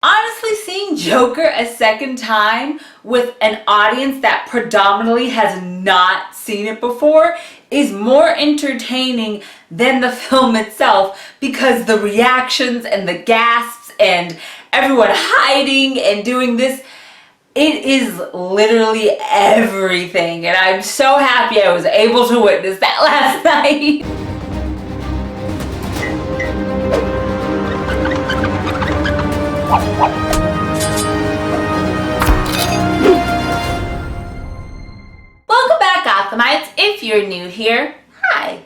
Honestly, seeing Joker a second time with an audience that predominantly has not seen it before is more entertaining than the film itself, because the reactions and the gasps and everyone hiding and doing this, it is literally everything. And I'm so happy I was able to witness that last night. Welcome back, Gothamites. If you're new here, hi.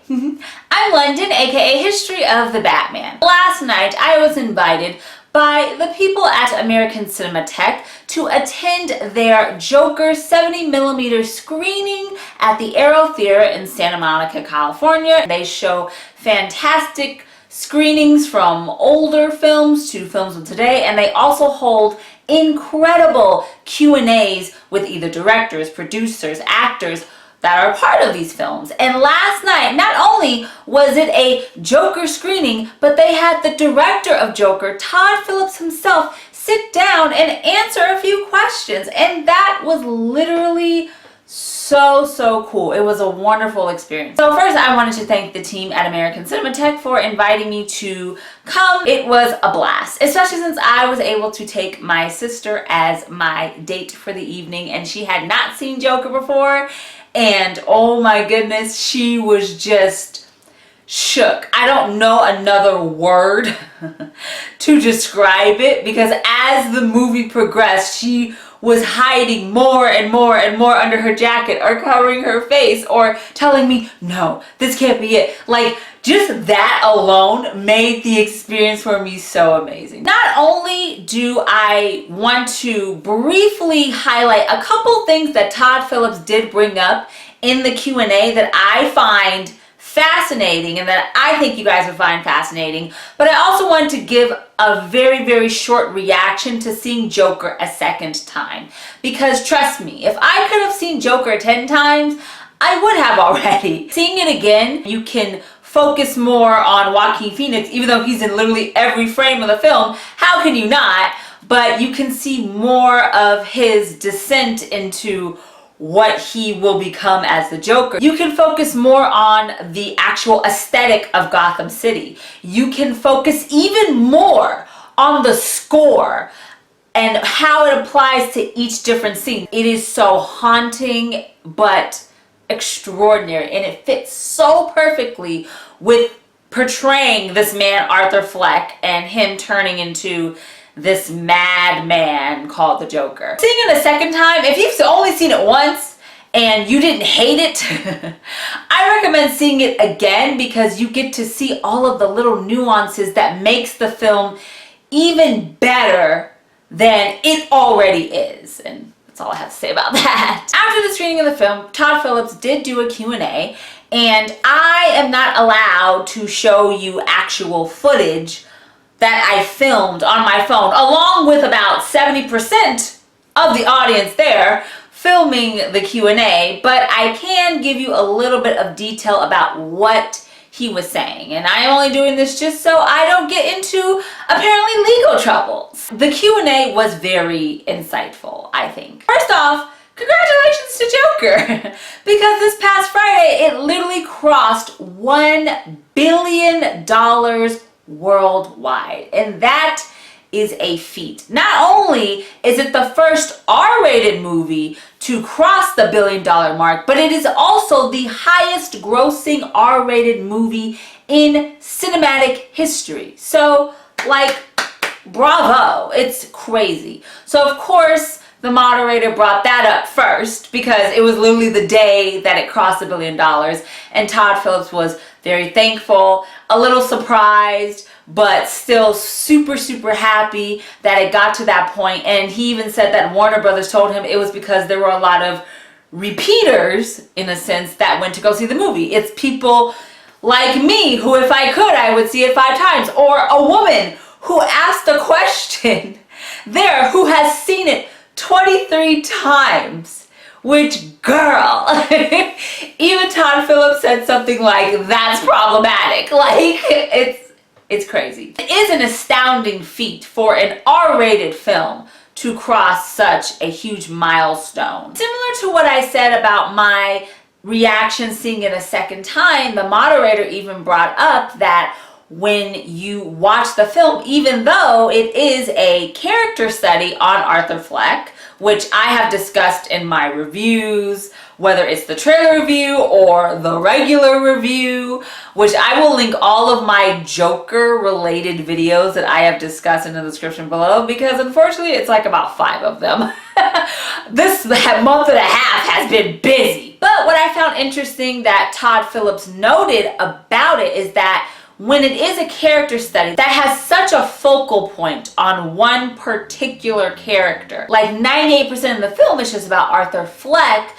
I'm London, aka History of the Batman. Last night I was invited by the people at American Cinematheque to attend their Joker 70mm screening at the Aero Theater in Santa Monica, California. They show fantastic screenings from older films to films of today, and they also hold incredible Q&As with either directors, producers, actors that are part of these films. And last night, not only was it a Joker screening, but they had the director of Joker, Todd Phillips himself, sit down and answer a few questions. And that was literally so cool. It was a wonderful experience. So first, I wanted to thank the team at American Cinematheque for inviting me to come. It was a blast, especially since I was able to take my sister as my date for the evening, and she had not seen Joker before. And oh my goodness, she was just shook. I don't know another word to describe it, because as the movie progressed, she was hiding more and more and more under her jacket, or covering her face, or telling me, no, this can't be it. Like, just that alone made the experience for me so amazing. Not only do I want to briefly highlight a couple things that Todd Phillips did bring up in the Q&A that I find fascinating and that I think you guys would find fascinating, but I also want to give a very short reaction to seeing Joker a second time. Because trust me, if I could have seen Joker 10 times, I would have already. Seeing it again, you can focus more on Joaquin Phoenix, even though he's in literally every frame of the film. How can you not? But you can see more of his descent into what he will become as the Joker. You can focus more on the actual aesthetic of Gotham City. You can focus even more on the score and how it applies to each different scene. It is so haunting but extraordinary, and it fits so perfectly with portraying this man Arthur Fleck and him turning into this madman called the Joker. Seeing it a second time, if you've only seen it once and you didn't hate it, I recommend seeing it again, because you get to see all of the little nuances that makes the film even better than it already is. And that's all I have to say about that. After the screening of the film, Todd Phillips did do a Q&A, and I am not allowed to show you actual footage that I filmed on my phone, along with about 70% of the audience there filming the Q&A, but I can give you a little bit of detail about what he was saying. And I'm only doing this just so I don't get into apparently legal troubles. The Q&A was very insightful, I think. First off, congratulations to Joker, because this past Friday it literally crossed $1 billion worldwide, and that is a feat. Not only is it the first R-rated movie to cross the $1 billion mark, but it is also the highest grossing R-rated movie in cinematic history. So, like, bravo, it's crazy. So of course the moderator brought that up first, because it was literally the day that it crossed $1 billion, and Todd Phillips was very thankful, a little surprised, but still super happy that it got to that point. And he even said that Warner Brothers told him it was because there were a lot of repeaters, in a sense, that went to go see the movie. It's people like me who, if I could, I would see it 5 times. Or a woman who asked a question there who has seen it 23 times. Which, girl, even Todd Phillips said something like, that's problematic. Like, It's crazy. It is an astounding feat for an R-rated film to cross such a huge milestone. Similar to what I said about my reaction seeing it a second time, the moderator even brought up that when you watch the film, even though it is a character study on Arthur Fleck, which I have discussed in my reviews, whether it's the trailer review or the regular review, which I will link all of my Joker related videos that I have discussed in the description below, because unfortunately it's like about 5 of them. This month and a half has been busy. But what I found interesting that TODD PHILLIPS noted about it is that when it is a character study that has such a focal point on one particular character, like 98% of the film is just about Arthur Fleck,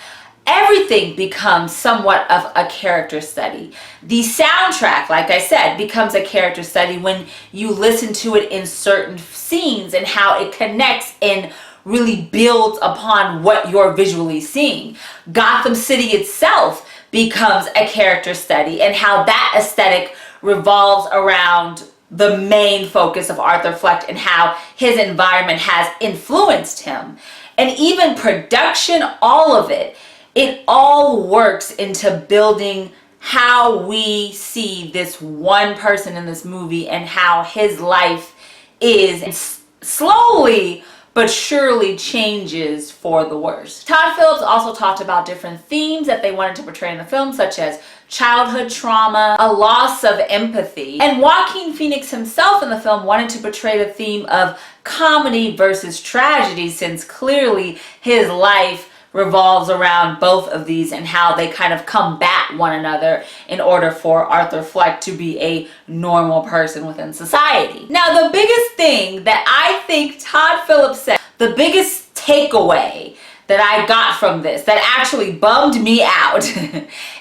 everything becomes somewhat of a character study. The soundtrack, like I said, becomes a character study when you listen to it in certain scenes and how it connects and really builds upon what you're visually seeing. Gotham City itself becomes a character study and how that aesthetic revolves around the main focus of Arthur Fleck and how his environment has influenced him. And even production, all of it, it all works into building how we see this one person in this movie and how his life is slowly but surely changes for the worse. TODD PHILLIPS also talked about different themes that they wanted to portray in the film, such as childhood trauma, a loss of empathy. And Joaquin Phoenix himself in the film wanted to portray the theme of comedy versus tragedy, since clearly his life revolves around both of these and how they kind of combat one another in order for Arthur Fleck to be a normal person within society. Now, the biggest thing that I think TODD PHILLIPS said, the biggest takeaway that I got from this that actually bummed me out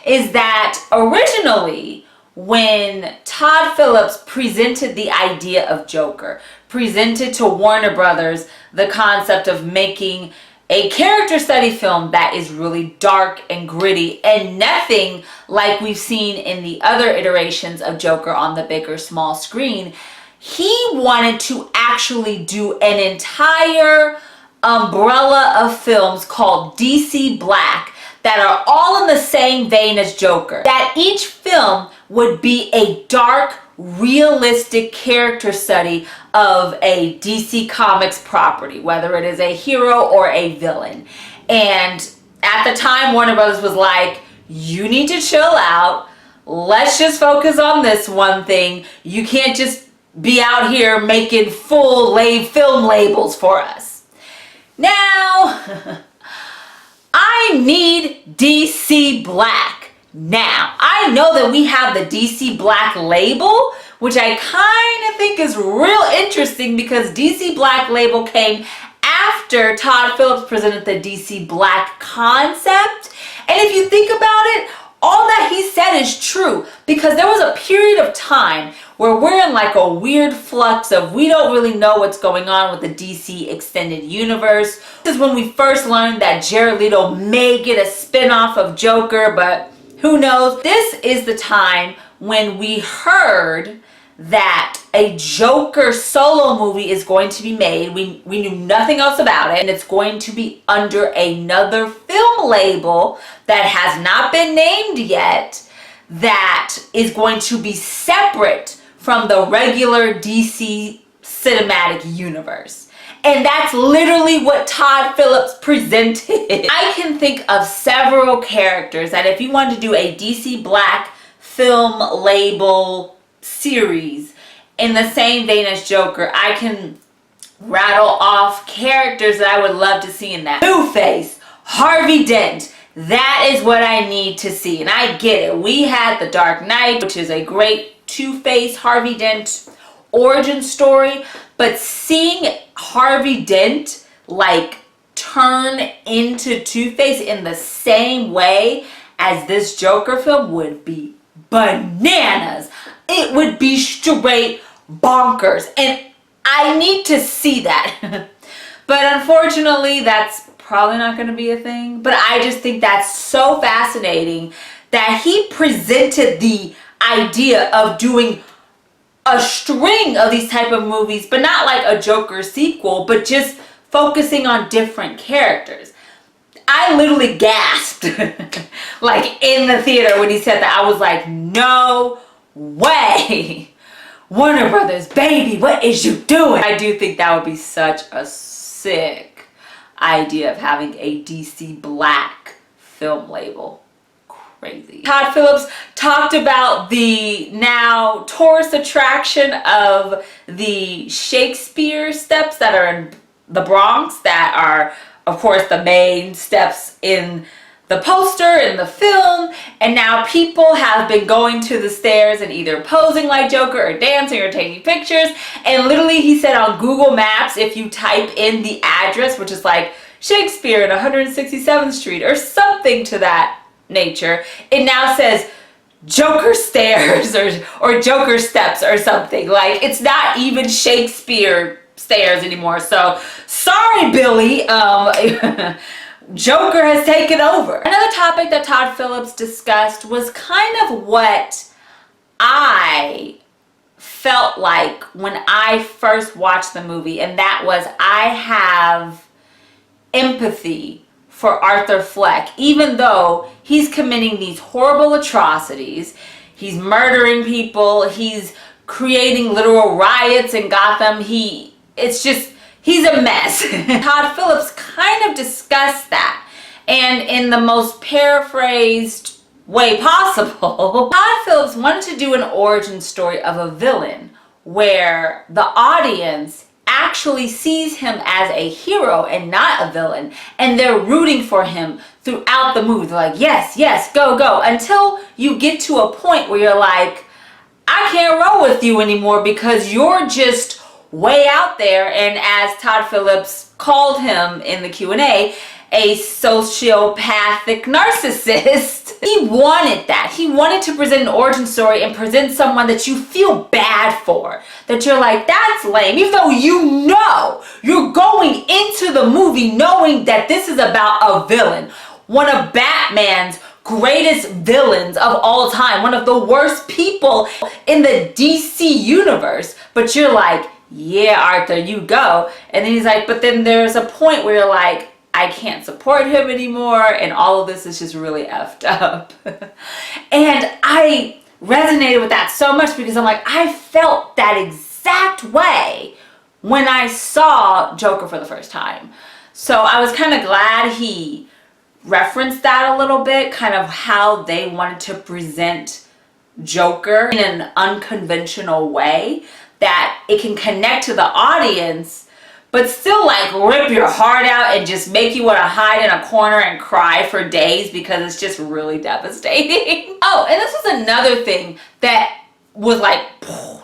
is that originally when TODD PHILLIPS presented the idea of Joker, presented to Warner Brothers the concept of making a character study film that is really dark and gritty and nothing like we've seen in the other iterations of Joker on the big or small screen, he wanted to actually do an entire umbrella of films called DC Black that are all in the same vein as Joker. That each film would be a dark, realistic character study of a DC Comics property, whether it is a hero or a villain. And at the time, Warner Brothers was like, you need to chill out. Let's just focus on this one thing. You can't just be out here making full film labels for us. Now, I need DC Black now. I know that we have the DC Black label, which I kind of think is real interesting because DC Black label came after TODD PHILLIPS presented the DC Black concept. And if you think about it, all that he said is true, because there was a period of time where we're in like a weird flux of we don't really know what's going on with the DC extended universe. This is when we first learned that Jared Leto may get a spin-off of Joker, but who knows? This is the time when we heard that a Joker solo movie is going to be made. We knew nothing else about it, and it's going to be under another film label that has not been named yet, that is going to be separate from the regular DC cinematic universe. And that's literally what TODD PHILLIPS presented. I can think of several characters that if you wanted to do a DC Black film label series in the same vein as Joker, I can rattle off characters that I would love to see in that. Two-Face, Harvey Dent, that is what I need to see. And I get it. We had The Dark Knight, which is a great Two-Face, Harvey Dent origin story, but seeing Harvey Dent like turn into Two-Face in the same way as this Joker film would be bananas. It would be straight bonkers, and I need to see that. But unfortunately, that's probably not going to be a thing. But I just think that's so fascinating that he presented the idea of doing a string of these type of movies, but not like a Joker sequel, but just focusing on different characters. I literally gasped like in the theater when he said that. I was like, no way. Warner Brothers, baby, what is you doing? I do think that would be such a sick idea of having a DC Black film label. Crazy. Todd Phillips talked about the now tourist attraction of the Shakespeare steps that are in the Bronx, that are, of course, the main steps in the poster in the film, and now people have been going to the stairs and either posing like Joker or dancing or taking pictures. And literally he said on Google Maps, if you type in the address, which is like Shakespeare and 167th Street or something to that nature, it now says Joker stairs or Joker steps or something. Like, it's not even Shakespeare stairs anymore. So sorry, Billy. Joker has taken over. Another topic that Todd Phillips discussed was kind of what I felt like when I first watched the movie, and that was I have empathy for Arthur Fleck, even though he's committing these horrible atrocities. He's murdering people. He's creating literal riots in Gotham. He's a mess. Todd Phillips kind of discussed that, and in the most paraphrased way possible. Todd Phillips wanted to do an origin story of a villain where the audience actually sees him as a hero and not a villain, and they're rooting for him throughout the movie. They're like, yes, yes, go, go, until you get to a point where you're like, I can't roll with you anymore because you're just way out there. And as Todd Phillips called him in the Q&A, a sociopathic narcissist. He wanted that. He wanted to present an origin story and present someone that you feel bad for. That you're like, that's lame. Even though you know, you're going into the movie knowing that this is about a villain. One of Batman's greatest villains of all time. One of the worst people in the DC universe. But you're like, yeah, Arthur, you go. And then he's like, but then there's a point where you're like, I can't support him anymore, and all of this is just really effed up. And I resonated with that so much because I'm like, I felt that exact way when I saw Joker for the first time. So I was kind of glad he referenced that a little bit, kind of how they wanted to present Joker in an unconventional way, that it can connect to the audience, but still like rip your heart out and just make you want to hide in a corner and cry for days because it's just really devastating. Oh, and this was another thing that was like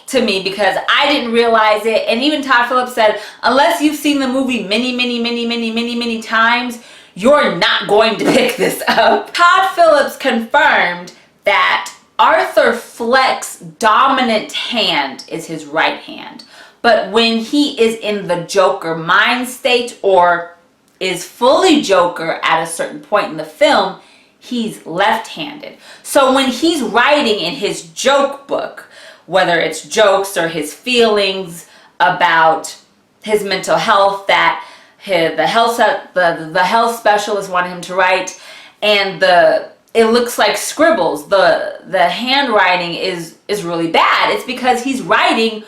to me because I didn't realize it. And even Todd Phillips said, unless you've seen the movie many times, you're not going to pick this up. Todd Phillips confirmed that Arthur Fleck's dominant hand is his right hand. But when he is in the Joker mind state or is fully Joker at a certain point in the film, he's left-handed. So when he's writing in his joke book, whether it's jokes or his feelings about his mental health that the health specialist wanted him to write, and it looks like scribbles, the handwriting is really bad. It's because he's writing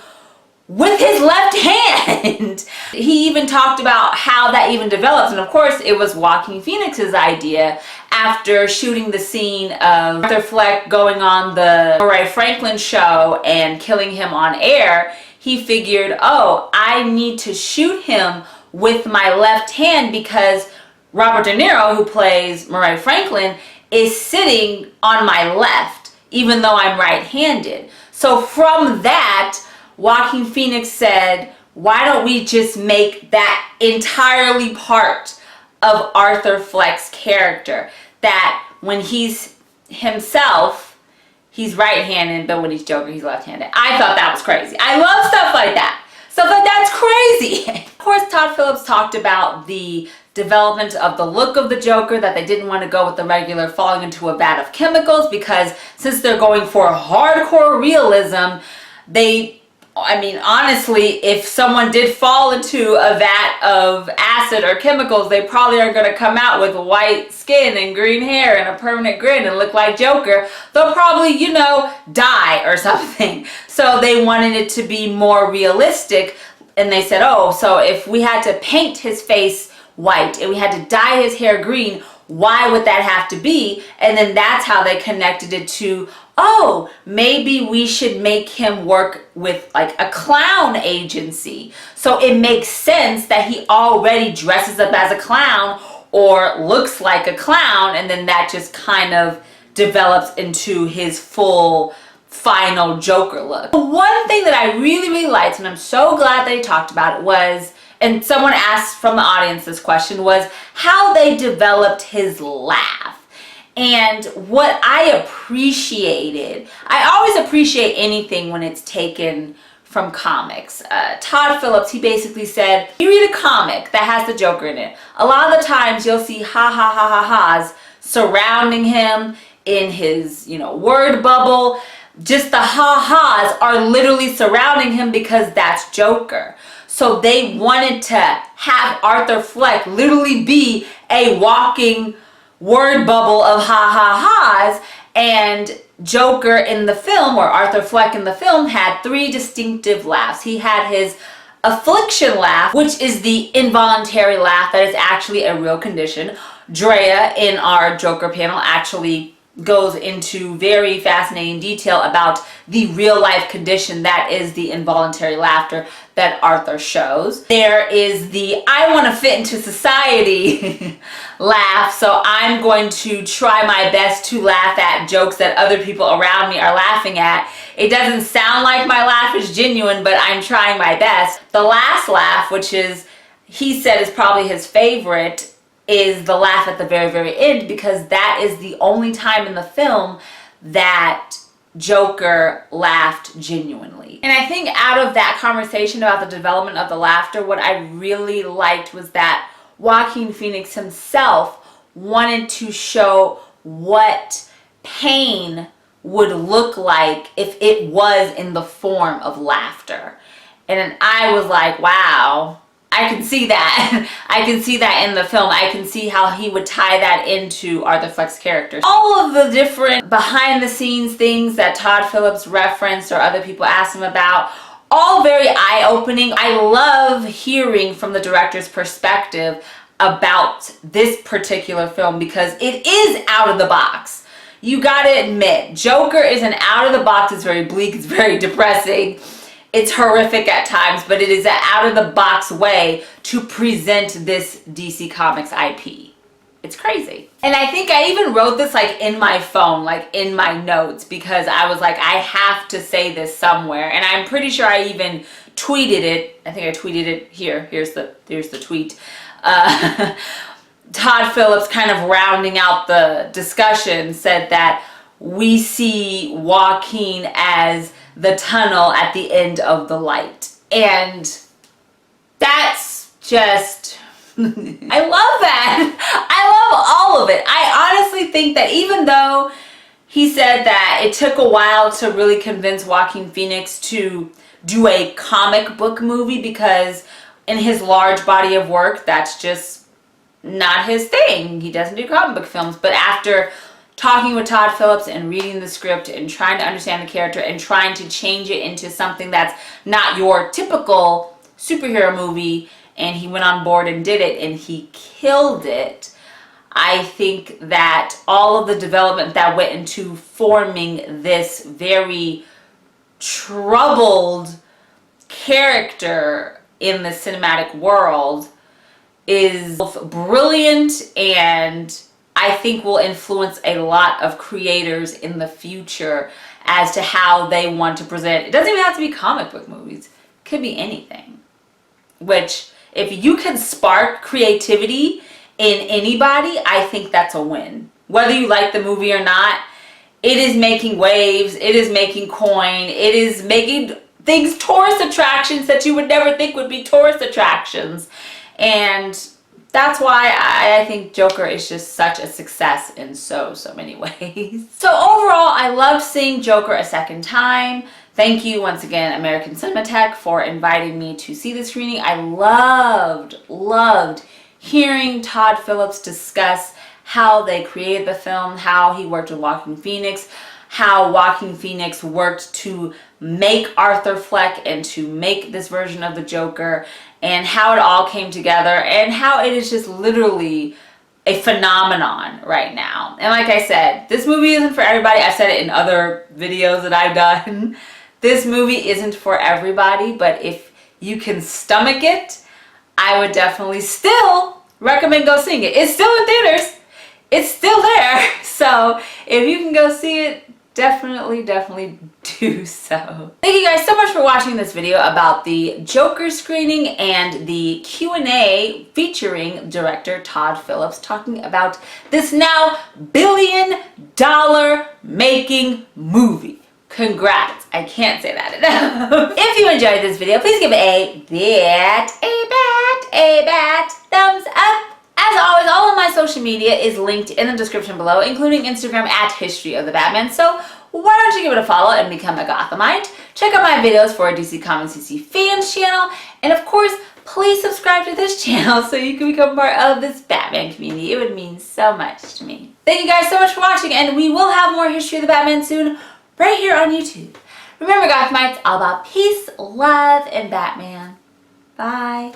with his left hand. He even talked about how that even develops. And of course, it was Joaquin Phoenix's idea after shooting the scene of Arthur Fleck going on the Murray Franklin show and killing him on air. He figured, oh, I need to shoot him with my left hand because Robert De Niro, who plays Murray Franklin, is sitting on my left, even though I'm right-handed. So from that, Joaquin Phoenix said, why don't we just make that entirely part of Arthur Fleck's character? That when he's himself, he's right-handed, but when he's Joker, he's left-handed. I thought that was crazy. I love stuff like that. Stuff like that's crazy. Of course, Todd Phillips talked about the development of the look of the Joker, that they didn't want to go with the regular falling into a vat of chemicals because since they're going for hardcore realism, they I mean, honestly, if someone did fall into a vat of acid or chemicals, they probably are going to come out with white skin and green hair and a permanent grin and look like Joker. They'll probably, you know, die or something. So they wanted it to be more realistic. And they said, oh, so if we had to paint his face white and we had to dye his hair green, why would that have to be? And then that's how they connected it to, oh, maybe we should make him work with like a clown agency. So it makes sense that he already dresses up as a clown or looks like a clown, and then that just kind of develops into his full final Joker look. One thing that I really liked, and I'm so glad they talked about it, was, and someone asked from the audience this question, was how they developed his laugh. And what I appreciated, I always appreciate anything when it's taken from comics. Todd Phillips, he basically said, you read a comic that has the Joker in it, a lot of the times you'll see ha ha ha ha ha's surrounding him in his, you know, word bubble. Just the ha-has are literally surrounding him because that's Joker. So they wanted to have Arthur Fleck literally be a walking word bubble of ha-ha-has, and Joker in the film, or Arthur Fleck in the film, had 3 distinctive laughs. He had his affliction laugh, which is the involuntary laugh that is actually a real condition. Drea in our Joker panel actually goes into very fascinating detail about the real life condition that is the involuntary laughter that Arthur shows. There is the I want to fit into society laugh, so I'm going to try my best to laugh at jokes that other people around me are laughing at. It doesn't sound like my laugh is genuine, but I'm trying my best. The last laugh, which is, he said, is probably his favorite, is the laugh at the very end, because that is the only time in the film that Joker laughed genuinely. And I think out of that conversation about the development of the laughter, what I really liked was that Joaquin Phoenix himself wanted to show what pain would look like if it was in the form of laughter. And I was like, wow, I can see that. I can see that in the film. I can see how he would tie that into Arthur Fleck's character. All of the different behind the scenes things that Todd Phillips referenced or other people asked him about, all very eye-opening. I love hearing from the director's perspective about this particular film because it is out of the box. You gotta admit, Joker is an out of the box. It's very bleak, it's very depressing. It's horrific at times, but it is an out-of-the-box way to present this DC Comics IP. It's crazy. And I think I even wrote this like in my phone, like in my notes, because I was like, I have to say this somewhere. And I'm pretty sure I even tweeted it. I think I tweeted it here. Here's the tweet. Todd Phillips, kind of rounding out the discussion, said that we see Joaquin as the tunnel at the end of the light. And that's just, I love that. I love all of it. I honestly think that even though he said that it took a while to really convince Joaquin Phoenix to do a comic book movie, because in his large body of work, that's just not his thing. He doesn't do comic book films. But after talking with Todd Phillips and reading the script and trying to understand the character and trying to change it into something that's not your typical superhero movie, and he went on board and did it, and he killed it. I think that all of the development that went into forming this very troubled character in the cinematic world is both brilliant, and I think will influence a lot of creators in the future as to how they want to present. It doesn't even have to be comic book movies. It could be anything. Which, if you can spark creativity in anybody, I think that's a win. Whether you like the movie or not, it is making waves, it is making coin, it is making things tourist attractions that you would never think would be tourist attractions. And that's why I think Joker is just such a success in so many ways. So overall, I loved seeing Joker a second time. Thank you once again, American Cinematheque, for inviting me to see the screening. I loved hearing Todd Phillips discuss how they created the film, how he worked with Joaquin Phoenix, how Joaquin Phoenix worked to make Arthur Fleck and to make this version of the Joker, and how it all came together, and how it is just literally a phenomenon right now. And like I said, this movie isn't for everybody. I've said it in other videos that I've done. This movie isn't for everybody, but if you can stomach it, I would definitely still recommend go seeing it. It's still in theaters. It's still there. So if you can go see it, definitely do so. Thank you guys so much for watching this video about the Joker screening and the Q&A featuring director Todd Phillips talking about this now billion-dollar making movie. Congrats. I can't say that enough. If you enjoyed this video, please give it a bat thumbs up. As always, all of my social media is linked in the description below, including Instagram at History of the Batman. So why don't you give it a follow and become a Gothamite? Check out my videos for a DC Comics DC fans channel. And of course, please subscribe to this channel so you can become part of this Batman community. It would mean so much to me. Thank you guys so much for watching, and we will have more History of the Batman soon, right here on YouTube. Remember, Gothamites, all about peace, love, and Batman. Bye.